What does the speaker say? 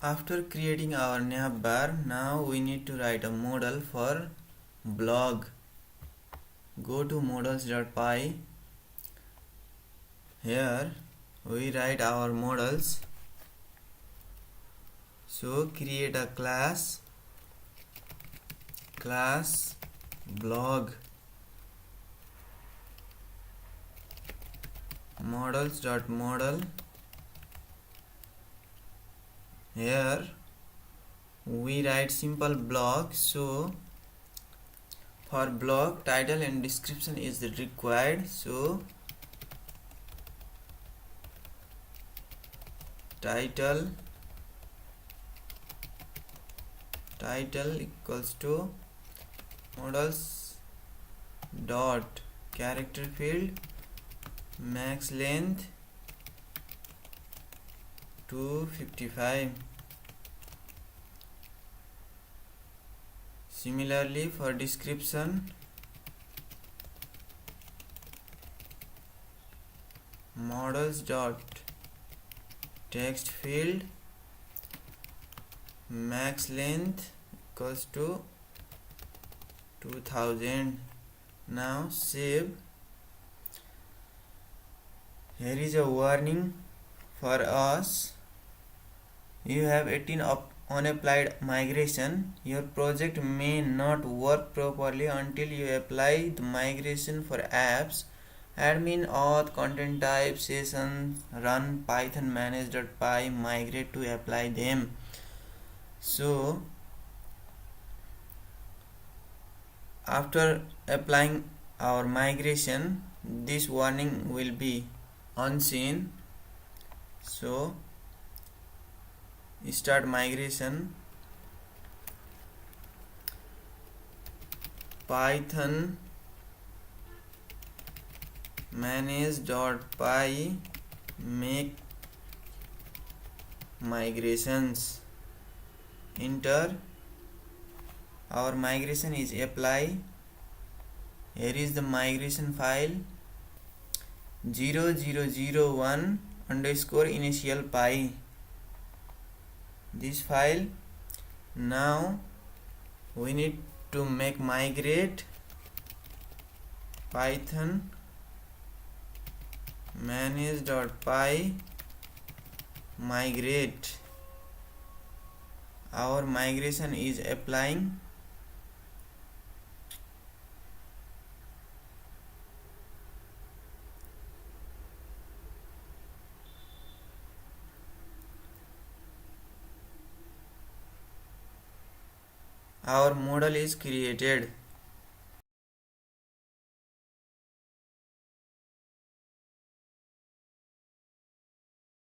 After creating our navbar, now we need to write a model for blog. Go to models.py. Here we write our models. So create a class blog models.model. Here we write simple blog. So for blog, title and description is required. So title equals to models dot character field max length 255. Similarly for description, models dot text field max length equals to 2000. Now save. Here is a warning for us. You have 18 unapplied migration. Your project may not work properly until you apply the migration for apps. Admin auth content type sessions run python manage.py migrate to apply them. So after applying our migration, this warning will be unseen. So start migration. Python manage.py make migrations. Enter. Our migration is apply. Here is the migration file 0001 underscore initial py. This file. Now we need to make migrate python manage.py migrate. Our migration is applying. Our model is created.